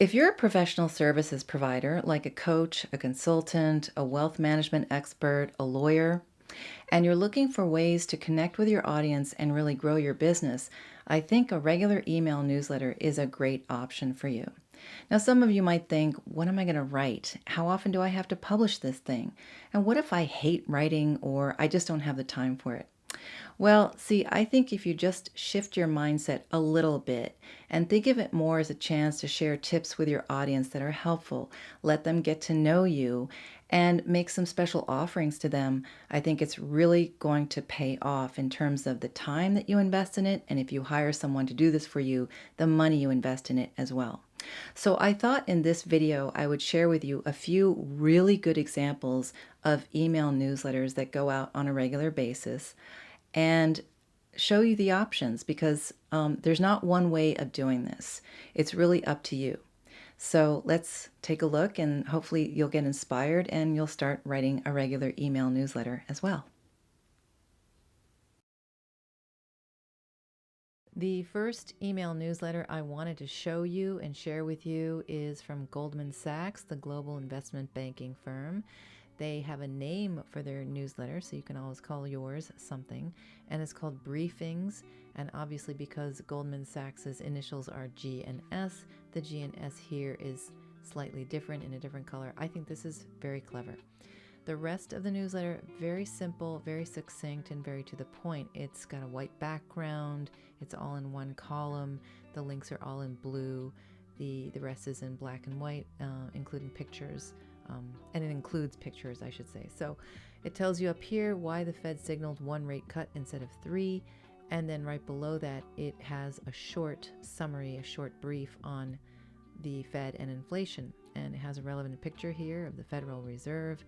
If you're a professional services provider, like a coach, a consultant, a wealth management expert, a lawyer, and you're looking for ways to connect with your audience and really grow your business, I think a regular email newsletter is a great option for you. Now, some of you might think, what am I going to write? How often do I have to publish this thing? And what if I hate writing or I just don't have the time for it? Well, see, I think if you just shift your mindset a little bit and think of it more as a chance to share tips with your audience that are helpful, let them get to know you, and make some special offerings to them, I think it's really going to pay off in terms of the time that you invest in it. And if you hire someone to do this for you, the money you invest in it as well. So I thought in this video I would share with you a few really good examples of email newsletters that go out on a regular basis and show you the options because there's not one way of doing this. It's really up to you. So let's take a look and hopefully you'll get inspired and you'll start writing a regular email newsletter as well. The first email newsletter I wanted to show you and share with you is from Goldman Sachs, the global investment banking firm. They have a name for their newsletter, so you can always call yours something, and it's called Briefings. And obviously, because Goldman Sachs's initials are G and S, the G and S here is slightly different in a different color. I think this is very clever. The rest of the newsletter, very simple, very succinct, and very to the point. It's got a white background. It's all in one column. The links are all in blue. The rest is in black and white, including pictures. And it includes pictures, I should say. So it tells you up here why the Fed signaled one rate cut instead of three. And then right below that, it has a short summary, a short brief on the Fed and inflation. And it has a relevant picture here of the Federal Reserve.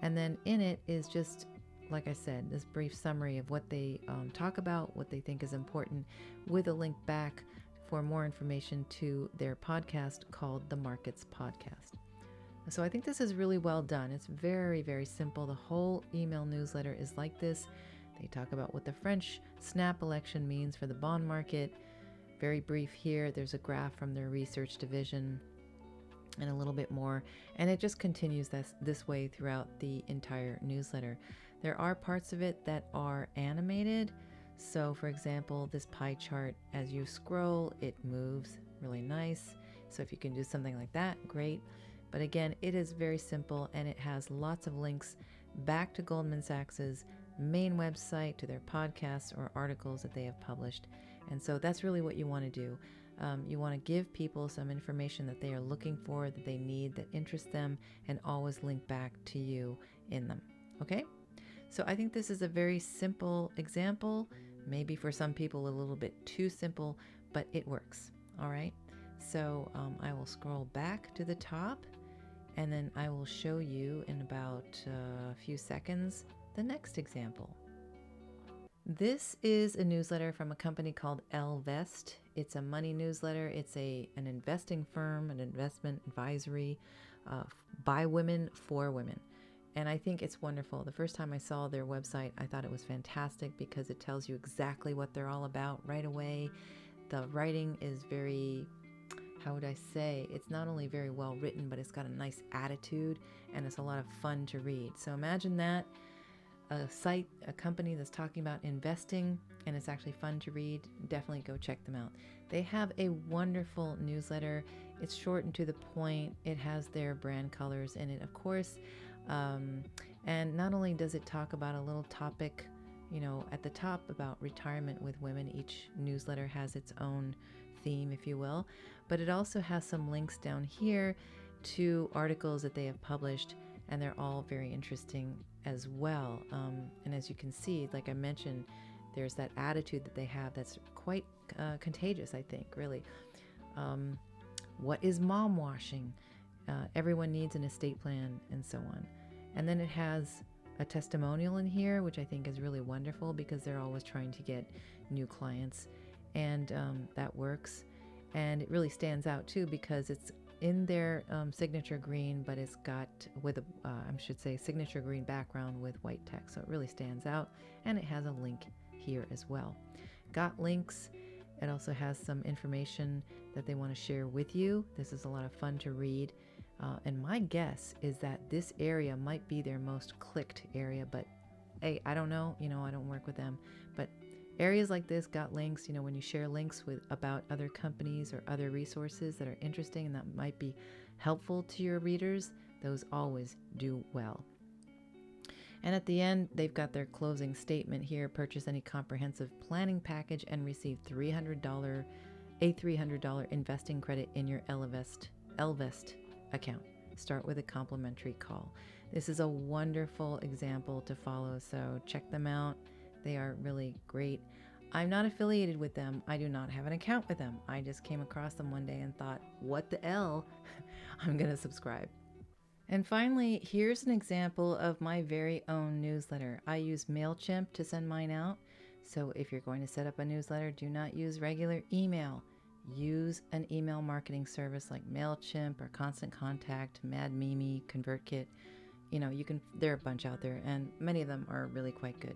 And then in it is just, like I said, this brief summary of what they talk about, what they think is important, with a link back for more information to their podcast called The Markets Podcast. So I think this is really well done. It's very, very simple. The whole email newsletter is like this. They talk about what the French snap election means for the bond market. Very brief here. There's a graph from their research division and a little bit more. And it just continues this way throughout the entire newsletter. There are parts of it that are animated. So for example, this pie chart, as you scroll, it moves really nice. So if you can do something like that, great. But again, it is very simple and it has lots of links back to Goldman Sachs's main website, to their podcasts or articles that they have published. And so that's really what you want to do. You want to give people some information that they are looking for, that they need, that interests them, and always link back to you in them. Okay? So I think this is a very simple example, maybe for some people a little bit too simple, but it works. All right? So I will scroll back to the top. And then I will show you in about a few seconds the next example. This is a newsletter from a company called Ellevest. It's a money newsletter. It's an investing firm, an investment advisory by women for women. And I think it's wonderful. The first time I saw their website, I thought it was fantastic because it tells you exactly what they're all about right away. The writing is very, how would I say, it's not only very well written, but it's got a nice attitude and it's a lot of fun to read. So imagine that, a company that's talking about investing and it's actually fun to read. Definitely go check them out. They have a wonderful newsletter. It's short and to the point. It has their brand colors in it, of course. And not only does it talk about a little topic, at the top about retirement with women, each newsletter has its own theme, if you will, but it also has some links down here to articles that they have published, and they're all very interesting as well. And as you can see, like I mentioned, there's that attitude that they have that's quite contagious, I think, really. What is mom washing? Everyone needs an estate plan, and so on. And then it has a testimonial in here, which I think is really wonderful because they're always trying to get new clients, and that works. And it really stands out too because it's in their signature green, but it's got with a, signature green background with white text. So it really stands out, and it has a link here as well. Got links It also has some information that they want to share with you. This is a lot of fun to read. And my guess is that this area might be their most clicked area, but hey, I don't know. I don't work with them. But areas like this got links. When you share links about other companies or other resources that are interesting and that might be helpful to your readers, those always do well. And at the end, they've got their closing statement here. Purchase any comprehensive planning package and receive a $300 investing credit in your Ellevest account. Start with a complimentary call. This is a wonderful example to follow, so check them out. They are really great. I'm not affiliated with them. I do not have an account with them. I just came across them one day and thought, what the L? I'm going to subscribe. And finally, here's an example of my very own newsletter. I use MailChimp to send mine out. So if you're going to set up a newsletter, do not use regular email. Use an email marketing service like MailChimp or Constant Contact, MadMimi, ConvertKit. There are a bunch out there, and many of them are really quite good.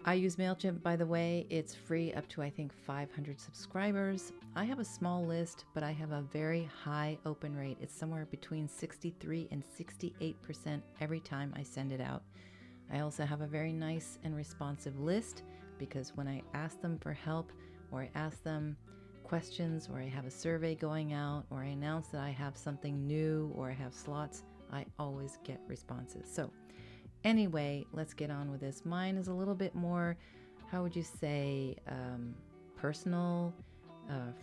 I use MailChimp, by the way. It's free up to, I think, 500 subscribers. I have a small list, but I have a very high open rate. It's somewhere between 63 and 68% every time I send it out. I also have a very nice and responsive list because when I ask them for help or I ask them questions or I have a survey going out or I announce that I have something new or I have slots, I always get responses. So anyway, let's get on with this. Mine is a little bit more, how would you say, personal,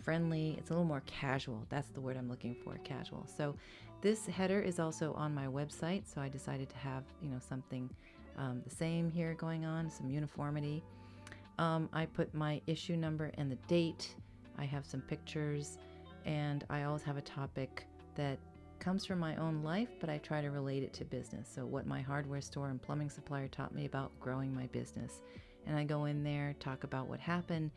friendly. It's a little more casual. That's the word I'm looking for, casual. So this header is also on my website. So I decided to have, something the same here going on, some uniformity. I put my issue number and the date. I have some pictures, and I always have a topic that comes from my own life, but I try to relate it to business. So what my hardware store and plumbing supplier taught me about growing my business. And I go in there, talk about what happened,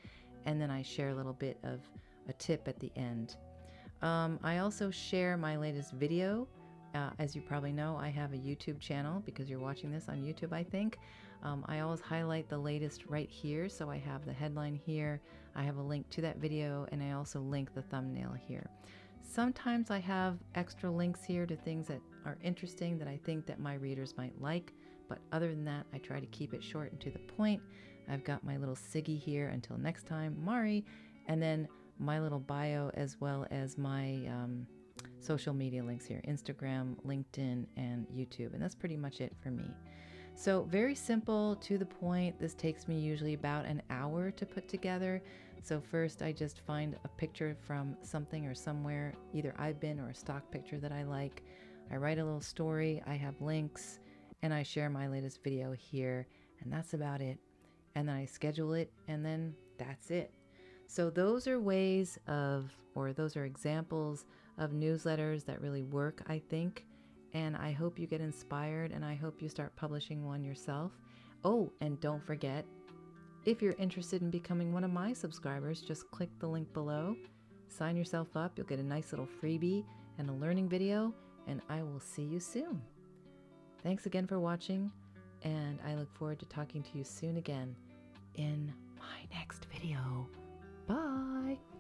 and then I share a little bit of a tip at the end. I also share my latest video. As you probably know, I have a YouTube channel because you're watching this on YouTube, I think. I always highlight the latest right here. So I have the headline here. I have a link to that video, and I also link the thumbnail here. Sometimes I have extra links here to things that are interesting that I think that my readers might like. But other than that, I try to keep it short and to the point. I've got my little Siggy here. Until next time, Mari. And then my little bio as well as my social media links here, Instagram, LinkedIn, and YouTube. And that's pretty much it for me. So very simple, to the point. This takes me usually about an hour to put together. So first I just find a picture from something or somewhere, either I've been or a stock picture that I like. I write a little story, I have links, and I share my latest video here. And that's about it. And then I schedule it, and then that's it. So those are those are examples of newsletters that really work, I think. And I hope you get inspired, and I hope you start publishing one yourself. Oh, and don't forget, if you're interested in becoming one of my subscribers, just click the link below, sign yourself up. You'll get a nice little freebie and a learning video, and I will see you soon. Thanks again for watching, and I look forward to talking to you soon again in my next video. Bye.